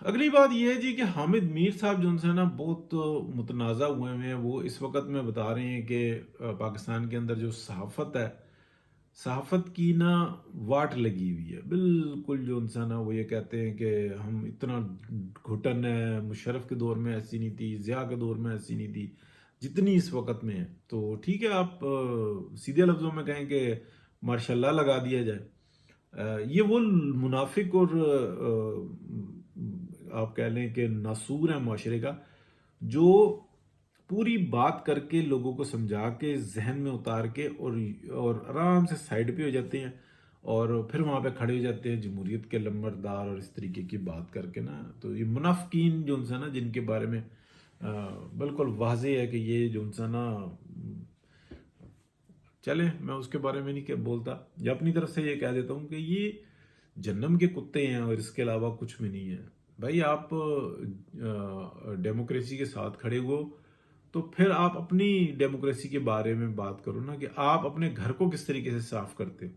اگلی بات یہ ہے جی کہ حامد میر صاحب جو ہے نا بہت متنازع ہوئے ہوئے ہیں. وہ اس وقت میں بتا رہے ہیں کہ پاکستان کے اندر جو صحافت ہے، صحافت کی نا واٹ لگی ہوئی ہے بالکل. جو انسان ہے وہ یہ کہتے ہیں کہ ہم اتنا گھٹن ہے، مشرف کے دور میں ایسی نہیں تھی، ضیاء کے دور میں ایسی نہیں تھی جتنی اس وقت میں ہے. تو ٹھیک ہے، آپ سیدھے لفظوں میں کہیں کہ ماشاء اللہ لگا دیا جائے. یہ وہ منافق اور آپ کہہ لیں کہ ناسور ہے معاشرے کا، جو پوری بات کر کے لوگوں کو سمجھا کے ذہن میں اتار کے اور آرام سے سائڈ پہ ہو جاتے ہیں، اور پھر وہاں پہ کھڑے ہو جاتے ہیں جمہوریت کے لمبردار اور اس طریقے کی بات کر کے نا. تو یہ منافقین جو انسان نا، جن کے بارے میں بالکل واضح ہے کہ یہ جو انسان نا، چلے میں اس کے بارے میں نہیں کہ بولتا، یا اپنی طرف سے یہ کہہ دیتا ہوں کہ یہ جہنم کے کتے ہیں اور اس کے علاوہ کچھ بھی نہیں ہے. بھائی آپ ڈیموکریسی کے ساتھ کھڑے ہو تو پھر آپ اپنی ڈیموکریسی کے بارے میں بات کرو نا، کہ آپ اپنے گھر کو کس طریقے سے صاف کرتے ہو،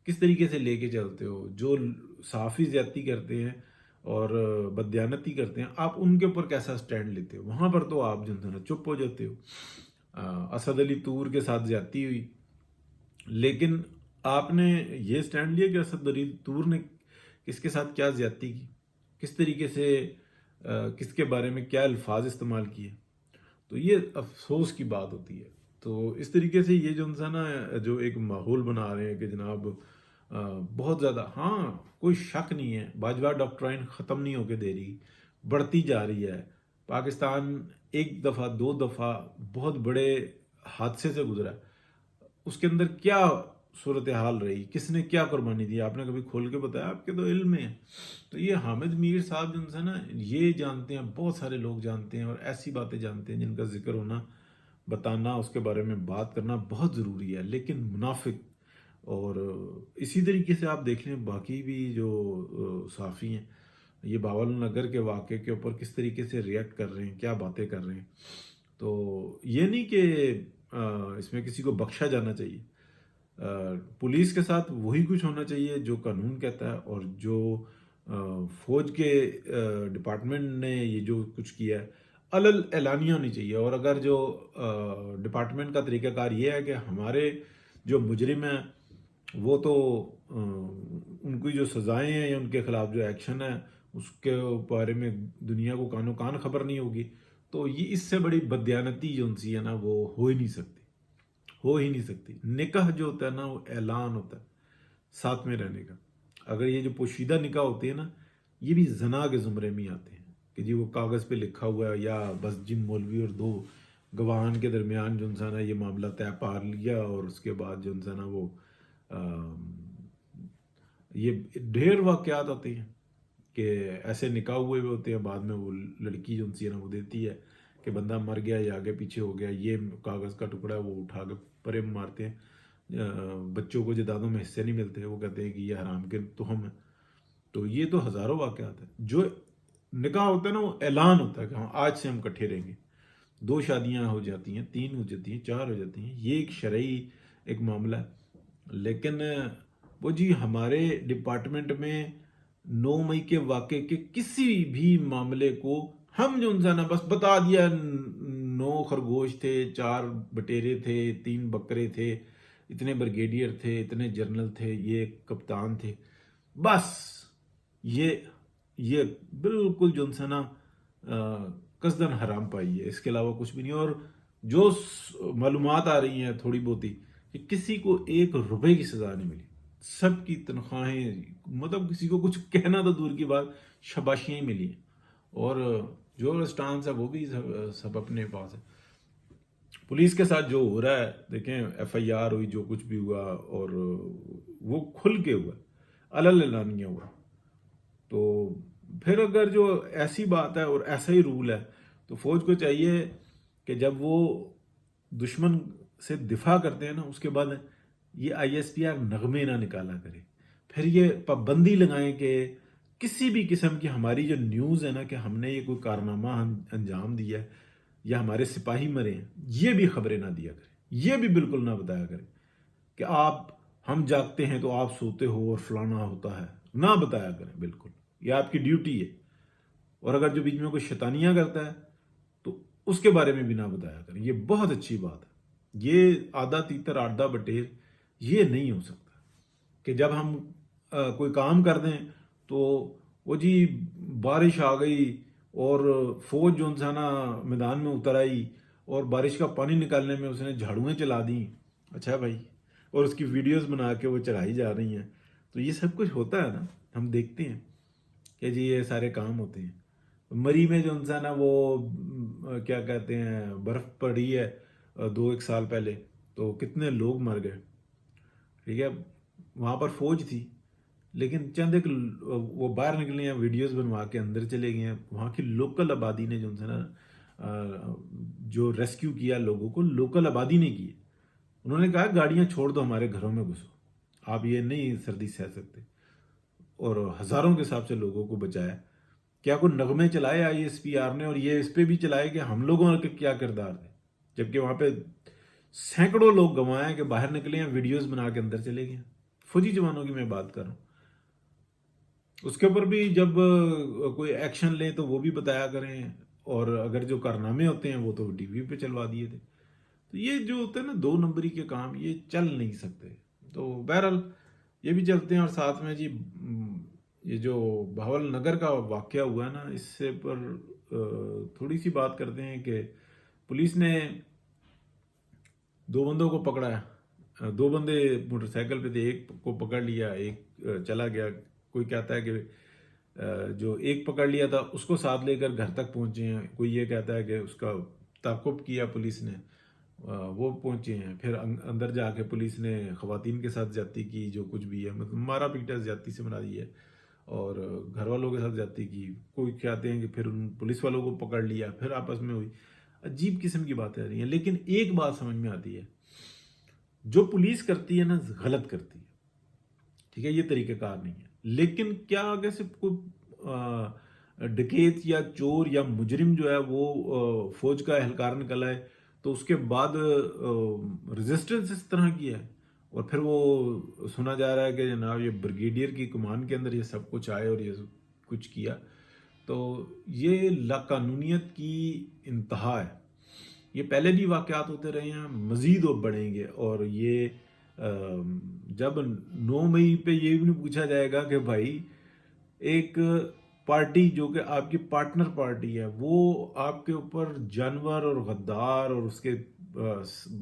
کس طریقے سے لے کے چلتے ہو. جو صحافی زیادتی کرتے ہیں اور بددیانتی کرتے ہیں، آپ ان کے اوپر کیسا سٹینڈ لیتے ہو. وہاں پر تو آپ جو ہے نا چپ ہو جاتے ہو. اسد علی طور کے ساتھ زیادتی ہوئی، لیکن آپ نے یہ سٹینڈ لیا کہ اسد علی طور نے کس کے ساتھ کیا زیادتی کی، کس طریقے سے کس کے بارے میں کیا الفاظ استعمال کیے. تو یہ افسوس کی بات ہوتی ہے. تو اس طریقے سے یہ جو انسان ہے، جو ایک ماحول بنا رہے ہیں کہ جناب بہت زیادہ، ہاں کوئی شک نہیں ہے باجوہ ڈاکٹرائن ختم نہیں ہو کے دے رہی، بڑھتی جا رہی ہے. پاکستان ایک دفعہ دو دفعہ بہت بڑے حادثے سے گزرا ہے. اس کے اندر کیا صورتحال رہی، کس نے کیا قربانی دی، آپ نے کبھی کھول کے بتایا؟ آپ کے تو علم میں ہے. تو یہ حامد میر صاحب جن سے نا، یہ جانتے ہیں، بہت سارے لوگ جانتے ہیں اور ایسی باتیں جانتے ہیں جن کا ذکر ہونا، بتانا، اس کے بارے میں بات کرنا بہت ضروری ہے. لیکن منافق. اور اسی طریقے سے آپ دیکھ لیں باقی بھی جو صحافی ہیں، یہ باول نگر کے واقعے کے اوپر کس طریقے سے ریئیکٹ کر رہے ہیں، کیا باتیں کر رہے ہیں. تو یہ نہیں کہ اس میں کسی کو بخشا جانا چاہیے. پولیس کے ساتھ وہی کچھ ہونا چاہیے جو قانون کہتا ہے، اور جو فوج کے ڈپارٹمنٹ نے یہ جو کچھ کیا ہے علل اعلانیہ ہونی چاہیے. اور اگر جو ڈپارٹمنٹ کا طریقہ کار یہ ہے کہ ہمارے جو مجرم ہیں وہ تو ان کی جو سزائیں ہیں یا ان کے خلاف جو ایکشن ہے اس کے بارے میں دنیا کو کانوں کان خبر نہیں ہوگی، تو یہ اس سے بڑی بددیانتی جو سی ہے نا وہ ہو ہی نہیں سکتی، ہو ہی نہیں سکتی. نکاح جو ہوتا ہے نا وہ اعلان ہوتا ہے ساتھ میں رہنے کا. اگر یہ جو پوشیدہ نکاح ہوتے ہیں نا، یہ بھی زنا کے زمرے میں آتے ہیں کہ جی وہ کاغذ پہ لکھا ہوا ہے، یا بس جن مولوی اور دو گواہان کے درمیان جو انسان ہے یہ معاملہ طے پار لیا، اور اس کے بعد جو انسان ہے وہ یہ ڈھیر واقعات ہوتے ہیں کہ ایسے نکاح ہوئے ہوتے ہیں، بعد میں وہ لڑکی جو انسی ہے نا وہ دیتی ہے کہ بندہ مر گیا یا آگے پیچھے ہو گیا، یہ کاغذ کا ٹکڑا ہے، وہ اٹھا کے پرے مارتے ہیں. بچوں کو جدادوں میں حصے نہیں ملتے، وہ کہتے ہیں کہ یہ حرام کے تہم ہے. تو یہ تو ہزاروں واقعات ہیں. جو نکاح ہوتا ہے نا وہ اعلان ہوتا ہے کہ ہاں آج سے ہم کٹھے رہیں گے. دو شادیاں ہو جاتی ہیں، تین ہو جاتی ہیں، چار ہو جاتی ہیں، یہ ایک شرعی ایک معاملہ ہے. لیکن وہ جی ہمارے ڈپارٹمنٹ میں 9 مئی کے واقعے کے کسی بھی معاملے کو ہم جو انسان بس بتا دیا، 9 خرگوش تھے، 4 بٹیرے تھے، 3 بکرے تھے، اتنے بریگیڈیئر تھے، اتنے جنرل تھے، یہ کپتان تھے، بس یہ بالکل جو انسان قصدن حرام پائی ہے. اس کے علاوہ کچھ بھی نہیں. اور جو معلومات آ رہی ہیں تھوڑی بہتی کہ کسی کو 1 روپے کی سزا نہیں ملی، سب کی تنخواہیں، مطلب کسی کو کچھ کہنا تو دور کی بات، شاباشیاں ہی ملی ہیں. اور جو اسٹانس ہے وہ بھی سب اپنے پاس ہے. پولیس کے ساتھ جو ہو رہا ہے دیکھیں، ایف آئی آر ہوئی، جو کچھ بھی ہوا، اور وہ کھل کے ہوا، علل اعلانیہ ہوا. تو پھر اگر جو ایسی بات ہے اور ایسا ہی رول ہے تو فوج کو چاہیے کہ جب وہ دشمن سے دفاع کرتے ہیں نا، اس کے بعد یہ آئی ایس پی آر نغمے نہ نکالا کرے. پھر یہ پابندی لگائیں کہ کسی بھی قسم کی ہماری جو نیوز ہے نا کہ ہم نے یہ کوئی کارنامہ انجام دیا ہے یا ہمارے سپاہی مرے ہیں، یہ بھی خبریں نہ دیا کریں. یہ بھی بالکل نہ بتایا کریں کہ ہم جاگتے ہیں تو آپ سوتے ہو اور فلانا ہوتا ہے، نہ بتایا کریں. بالکل یہ آپ کی ڈیوٹی ہے. اور اگر جو بیچ میں کوئی شیطانیاں کرتا ہے تو اس کے بارے میں بھی نہ بتایا کریں. یہ بہت اچھی بات ہے. یہ آدھا تیتر آدھا بٹیر یہ نہیں ہو سکتا کہ جب ہم کوئی کام کر دیں تو وہ جی بارش آ گئی اور فوج جو انسان میدان میں اتر آئی اور بارش کا پانی نکالنے میں اس نے جھاڑویں چلا دیں. اچھا بھائی, اور اس کی ویڈیوز بنا کے وہ چڑھائی جا رہی ہیں. تو یہ سب کچھ ہوتا ہے نا, ہم دیکھتے ہیں کہ جی یہ سارے کام ہوتے ہیں. مری میں جو انسان ہے وہ کیا کہتے ہیں برف پڑی ہے 2-1 سال پہلے, تو کتنے لوگ مر گئے. ٹھیک ہے, وہاں پر فوج تھی لیکن چند ایک وہ باہر نکلے ہیں, ویڈیوز بنوا کے اندر چلے گئے ہیں. وہاں کی لوکل آبادی نے جو انسان جو ریسکیو کیا لوگوں کو, لوکل آبادی نے کیے. انہوں نے کہا گاڑیاں چھوڑ دو, ہمارے گھروں میں گھسو, آپ یہ نہیں سردی سہ سکتے. اور ہزاروں کے حساب سے لوگوں کو بچایا. کیا کوئی نغمے چلائے ISPR نے, اور یہ اس پہ بھی چلائے کہ ہم لوگوں کے کیا کردار تھے, جبکہ وہاں پہ سینکڑوں لوگ گنوائے ہیں کہ باہر نکلے ہیں, ویڈیوز بنا کے اندر چلے گئے. فوجی جوانوں کی میں بات کر رہا ہوں. اس کے اوپر بھی جب کوئی ایکشن لیں تو وہ بھی بتایا کریں, اور اگر جو کارنامے ہوتے ہیں وہ تو ٹی وی پہ چلوا دیے تھے. تو یہ جو ہوتا ہے نا 2 نمبری کے کام, یہ چل نہیں سکتے. تو بہرحال یہ بھی چلتے ہیں. اور ساتھ میں جی یہ جو بہاول نگر کا واقعہ ہوا ہے نا, اس سے پر تھوڑی سی بات کرتے ہیں کہ پولیس نے 2 بندوں کو پکڑا ہے. 2 بندے موٹر سائیکل پہ تھے, ایک کو پکڑ لیا, ایک چلا گیا. کوئی کہتا ہے کہ جو ایک پکڑ لیا تھا اس کو ساتھ لے کر گھر تک پہنچے ہیں. کوئی یہ کہتا ہے کہ اس کا تعاقب کیا پولیس نے, وہ پہنچے ہیں. پھر اندر جا کے پولیس نے خواتین کے ساتھ زیادتی کی, جو کچھ بھی ہے, مطلب مارا پیٹا زیادتی سے مرا دی ہے, اور گھر والوں کے ساتھ زیادتی کی. کوئی کہتے ہیں کہ پھر ان پولیس والوں کو پکڑ لیا, پھر آپس میں ہوئی. عجیب قسم کی باتیں آ رہی ہیں. لیکن ایک بات سمجھ میں آتی ہے, جو پولیس کرتی ہے نا غلط کرتی ہے. ٹھیک ہے, یہ طریقہ کار نہیں ہے. لیکن کیا آگے سے کوئی ڈکیت یا چور یا مجرم جو ہے وہ فوج کا اہلکار نکل آئے تو اس کے بعد ریزسٹنس اس طرح کی ہے, اور پھر وہ سنا جا رہا ہے کہ جناب یہ بریگیڈیئر کی کمان کے اندر یہ سب کچھ آئے اور یہ کچھ کیا, تو یہ لاقانونیت کی انتہا ہے. یہ پہلے بھی واقعات ہوتے رہے ہیں, مزید وہ بڑھیں گے. اور یہ جب 9 مئی پہ یہ بھی نہیں پوچھا جائے گا کہ بھائی ایک پارٹی جو کہ آپ کی پارٹنر پارٹی ہے وہ آپ کے اوپر جانور اور غدار اور اس کے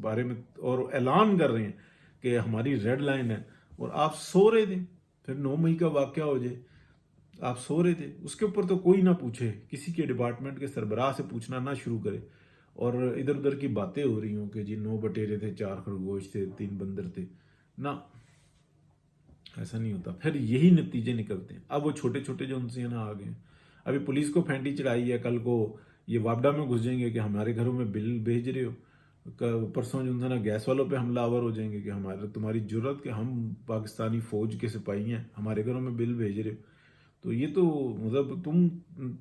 بارے میں اور اعلان کر رہے ہیں کہ ہماری ریڈ لائن ہے, اور آپ سو رہے تھے. پھر 9 مئی کا واقعہ ہو جائے, آپ سو رہے تھے, اس کے اوپر تو کوئی نہ پوچھے, کسی کے ڈپارٹمنٹ کے سربراہ سے پوچھنا نہ شروع کرے, اور ادھر ادھر کی باتیں ہو رہی ہوں کہ جی 9 بٹیرے تھے, 4 خرگوش تھے, 3 بندر تھے. نہ, ایسا نہیں ہوتا. پھر یہی نتیجے نکلتے ہیں. اب وہ چھوٹے چھوٹے جو ان سے نا آ گئے ہیں. ابھی پولیس کو پھینٹی چڑھائی ہے, کل کو یہ وابڈا میں گھس جائیں گے کہ ہمارے گھروں میں بل بھیج رہے ہو. پرسوں جو نا گیس والوں پہ حملہ آور ہو جائیں گے کہ تمہاری جرت کہ ہم پاکستانی فوج کے سپاہی ہیں, ہمارے گھروں میں بل بھیج رہے ہو. تو یہ تو مطلب تم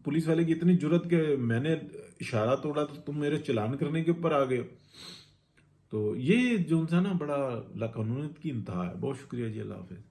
پولیس والے کی اتنی جرت کہ میں نے اشارہ توڑا تو تم میرے چلان کرنے کے اوپر آ گئے. تو یہ جو انسان نا بڑا لاقانونیت کی انتہا ہے. بہت شکریہ جی, اللہ حافظ.